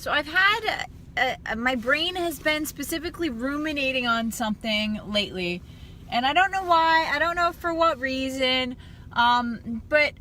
So I've had, my brain has been specifically ruminating on something lately. And I don't know why, I don't know for what reason, but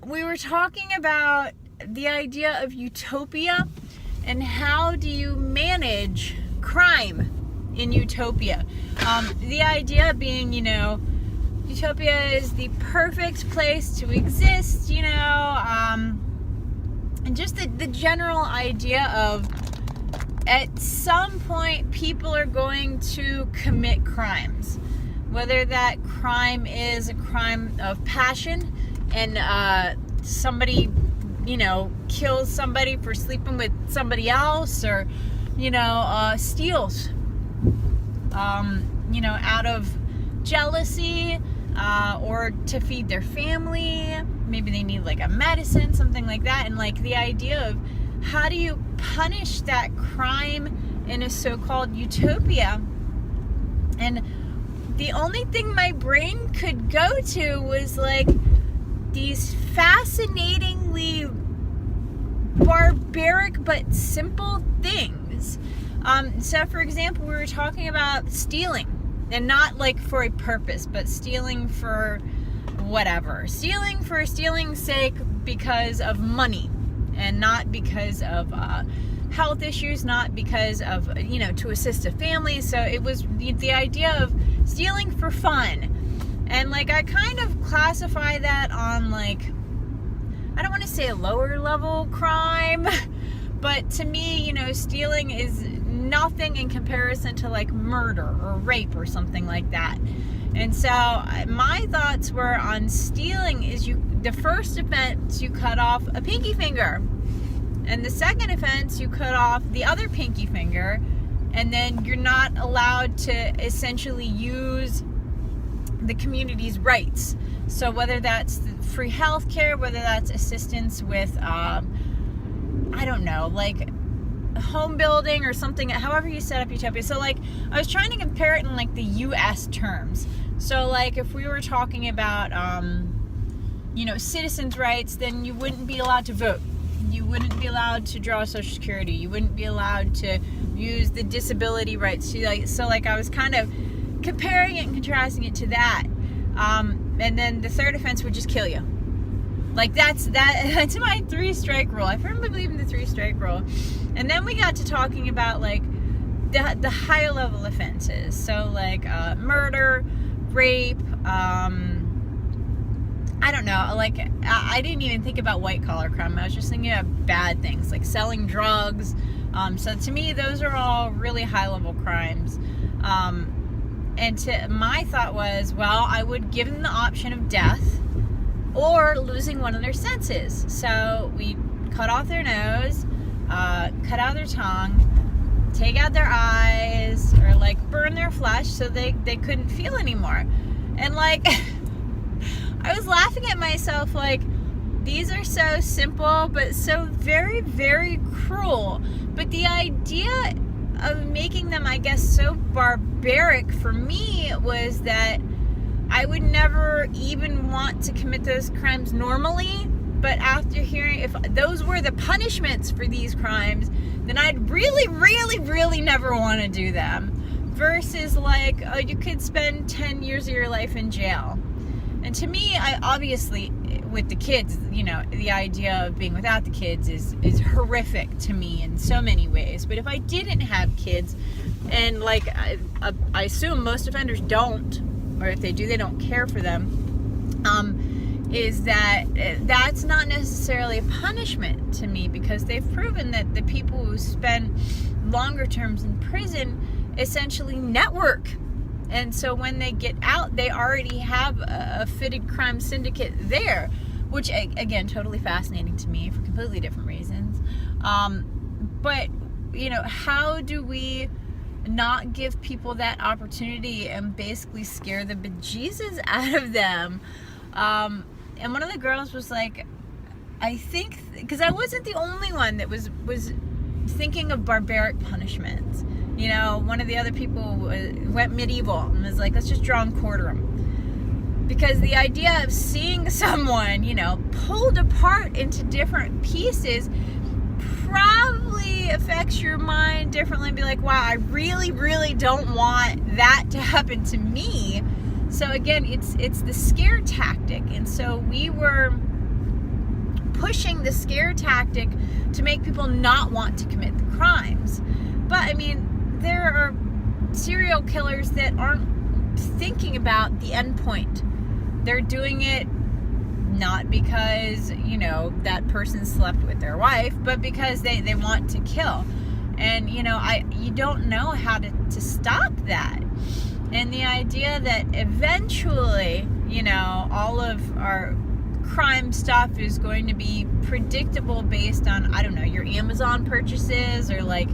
we were talking about the idea of utopia and how do you manage crime in utopia. The idea being, utopia is the perfect place to exist, and just the general idea of at some point people are going to commit crimes. Whether that crime is a crime of passion and somebody, kills somebody for sleeping with somebody else, or, steals, out of jealousy, or to feed their family. Maybe they need like a medicine, something like that. And like the idea of how do you punish that crime in a so-called utopia? And the only thing my brain could go to was like these fascinatingly barbaric but simple things. So for example, we were talking about stealing, and not like for a purpose, but stealing for whatever. Stealing for stealing's sake because of money, and not because of health issues, not because of, to assist a family. So it was the idea of stealing for fun. And like I kind of classify that on like, I don't want to say a lower level crime, but to me, stealing is nothing in comparison to like murder or rape or something like that. And so my thoughts were on stealing is the first offense you cut off a pinky finger, and the second offense you cut off the other pinky finger, and then you're not allowed to essentially use the community's rights. So whether that's free health care, whether that's assistance with, I don't know, like home building or something, however you set up utopia. So like I was trying to compare it in like the US terms. So like if we were talking about, citizens' rights, then you wouldn't be allowed to vote. You wouldn't be allowed to draw Social Security. You wouldn't be allowed to use the disability rights. So like I was kind of comparing it and contrasting it to that. And then the third offense would just kill you. Like that's my 3-strike rule. I firmly believe in the 3-strike rule. And then we got to talking about like the higher level offenses. So like murder, rape, I don't know, like I didn't even think about white collar crime. I was just thinking of bad things like selling drugs. So to me, those are all really high level crimes. And my thought was, well, I would give them the option of death or losing one of their senses. So we cut off their nose, cut out their tongue, take out their eyes, or like burn their flesh so they couldn't feel anymore. And like I was laughing at myself, like these are so simple but so very, very cruel. But the idea of making them, I guess, so barbaric for me was that I would never even want to commit those crimes normally. But after hearing if those were the punishments for these crimes, then I'd really, really, really never want to do them. Versus like, you could spend 10 years of your life in jail. And to me, I obviously, with the kids, the idea of being without the kids is horrific to me in so many ways. But if I didn't have kids, and like I assume most offenders don't, or if they do, they don't care for them, is that's not necessarily a punishment to me, because they've proven that the people who spend longer terms in prison essentially network. And so when they get out, they already have a fitted crime syndicate there, which, again, totally fascinating to me for completely different reasons. But, how do we not give people that opportunity and basically scare the bejesus out of them? And one of the girls was like, I think, because I wasn't the only one that was thinking of barbaric punishments. One of the other people went medieval and was like, let's just draw and quarter them. Because the idea of seeing someone, pulled apart into different pieces probably maybe affects your mind differently and be like, wow, I really, really don't want that to happen to me. So again, it's the scare tactic. And so we were pushing the scare tactic to make people not want to commit the crimes. But I mean, there are serial killers that aren't thinking about the end point. They're doing it not because, you know, that person slept with their wife, but because they want to kill. And, you know, you don't know how to stop that. And the idea that eventually, you know, all of our crime stuff is going to be predictable based on, I don't know, your Amazon purchases or like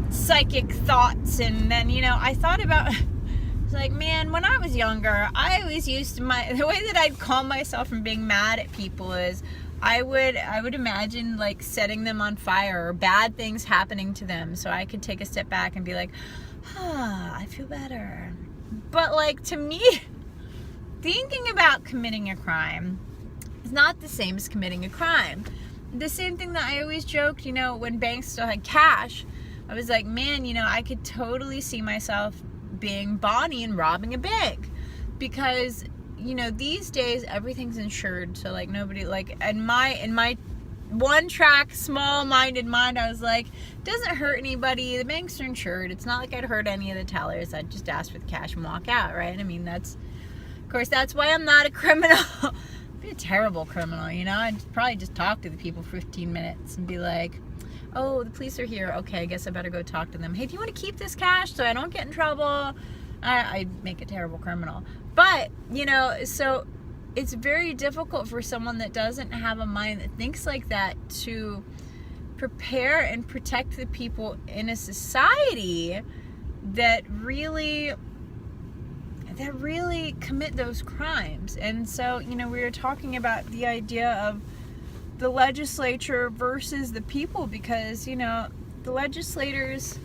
psychic thoughts. And then, you know, I thought about, it's like, man, when I was younger, I always used to, the way that I'd calm myself from being mad at people is I would imagine like setting them on fire or bad things happening to them so I could take a step back and be like, I feel better. But like, to me, thinking about committing a crime is not the same as committing a crime. The same thing that I always joked, you know, when banks still had cash, I was like, man, you know, I could totally see myself being Bonnie and robbing a bank, because, you know, these days everything's insured. So like nobody, like in my one track, small-minded mind, I was like, doesn't hurt anybody. The banks are insured. It's not like I'd hurt any of the tellers. I'd just ask for the cash and walk out, right? I mean, of course, that's why I'm not a criminal. I'd be a terrible criminal, you know? I'd probably just talk to the people for 15 minutes and be like, oh, the police are here. Okay, I guess I better go talk to them. Hey, do you want to keep this cash so I don't get in trouble? I'd make a terrible criminal. But, you know, so it's very difficult for someone that doesn't have a mind that thinks like that to prepare and protect the people in a society that really commit those crimes. And so, you know, we were talking about the idea of the legislature versus the people, because, you know, the legislators,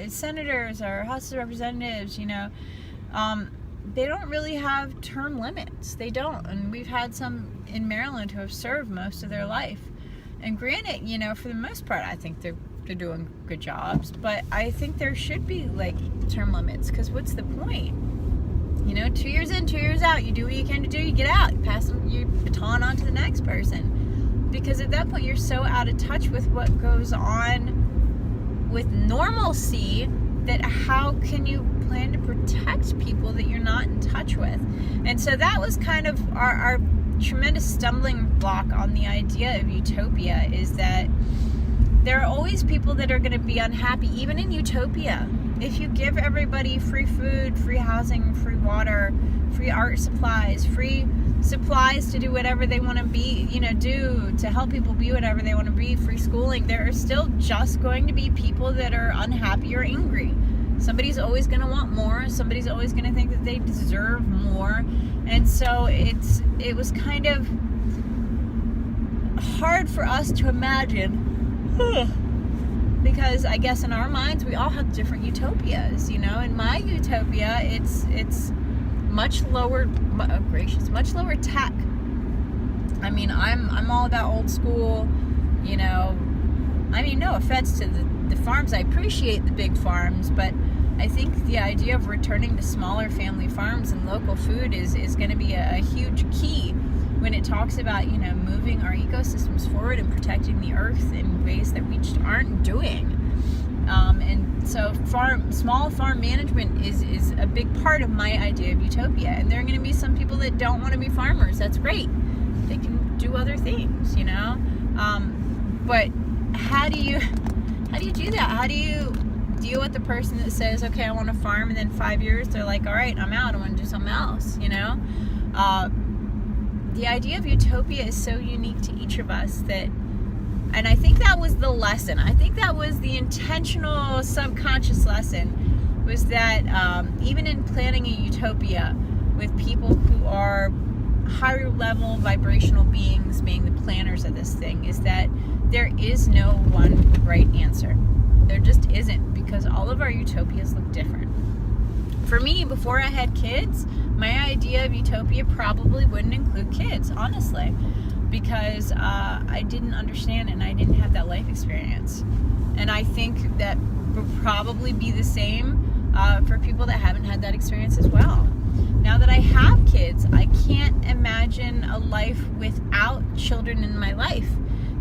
senators or House of Representatives, you know, they don't really have term limits. They don't. And we've had some in Maryland who have served most of their life. And granted, you know, for the most part, I think they're doing good jobs. But I think there should be, like, term limits, because what's the point? You know, 2 years in, 2 years out, you do what you can to do, you get out. You pass your baton on to the next person. Because at that point, you're so out of touch with what goes on with normalcy that how can you plan to protect people that you're not in touch with? And so that was kind of our tremendous stumbling block on the idea of utopia, is that there are always people that are going to be unhappy, even in utopia. If you give everybody free food, free housing, free water, free art supplies, free supplies to do whatever they want to be, you know, do to help people be whatever they want to be, free schooling, there are still just going to be people that are unhappy or angry. Somebody's always going to want more. Somebody's always going to think that they deserve more. And so it was kind of hard for us to imagine, because I guess in our minds we all have different utopias. You know, in my utopia, it's much lower, much lower tech. I mean, I'm all about old school, you know. I mean, no offense to the farms. I appreciate the big farms, but I think the idea of returning to smaller family farms and local food is going to be a huge key when it talks about, you know, moving our ecosystems forward and protecting the earth in ways that we just aren't doing. And so small farm management is a big part of my idea of utopia. And there are going to be some people that don't want to be farmers. That's great. They can do other things, you know. But how do you do that? How do you deal with the person that says, okay, I want to farm, and then 5 years they're like, all right, I'm out, I want to do something else, you know? The idea of utopia is so unique to each of us that, and I think that was the lesson. I think that was the intentional subconscious lesson, was that even in planning a utopia with people who are higher level vibrational beings being the planners of this thing, is that there is no one right answer. There just isn't, because all of our utopias look different. For me, before I had kids, my idea of utopia probably wouldn't include kids, honestly. because I didn't understand and I didn't have that life experience. And I think that will probably be the same for people that haven't had that experience as well. Now that I have kids, I can't imagine a life without children in my life.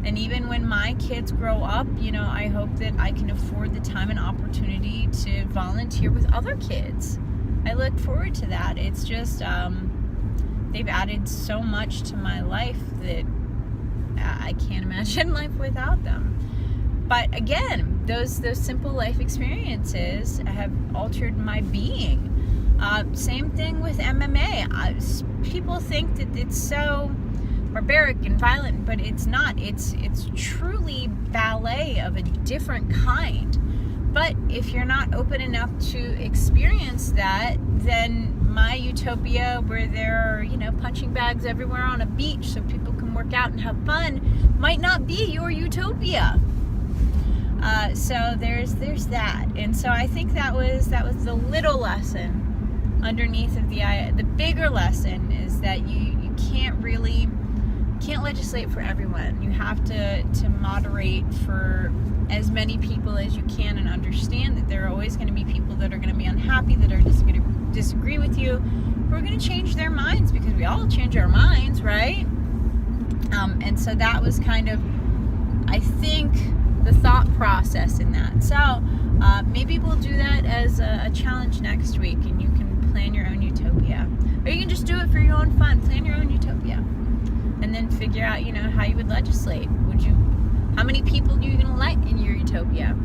And even when my kids grow up, I hope that I can afford the time and opportunity to volunteer with other kids. I look forward to that. It's just, they've added so much to my life that I can't imagine life without them. But again, those simple life experiences have altered my being. Same thing with MMA. People think that it's so barbaric and violent, but it's not. It's truly ballet of a different kind. But if you're not open enough to experience that, then my utopia, where there are punching bags everywhere on a beach so people can work out and have fun, might not be your utopia. So there's that. And so I think that was the little lesson underneath of the bigger lesson is that you can't legislate for everyone. You have to moderate for as many people as you can, and understand that there are always going to be people that are going to be unhappy, that are just going to disagree with you, who are going to change their minds, because we all change our minds, right? And so that was kind of, I think, the thought process in that. So maybe we'll do that as a challenge next week, and you can plan your own utopia, or you can just do it for your own fun. Plan your own utopia, and then figure out how you would legislate. How many people are you going to let in your utopia?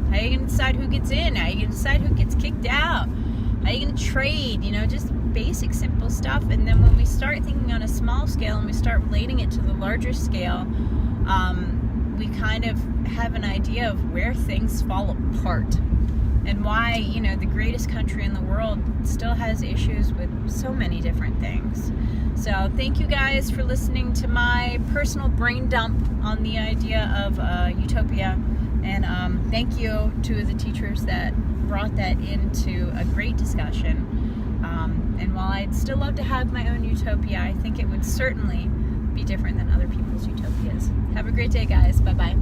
How are you going to decide who gets in? How are you going to decide who gets kicked out? How are you going to trade? Just basic, simple stuff. And then when we start thinking on a small scale and we start relating it to the larger scale, we kind of have an idea of where things fall apart, and why the greatest country in the world still has issues with so many different things. So thank you guys for listening to my personal brain dump on the idea of utopia, and thank you to the teachers that brought that into a great discussion. And while I'd still love to have my own utopia, I think it would certainly be different than other people's utopias. Have a great day, guys. Bye-bye.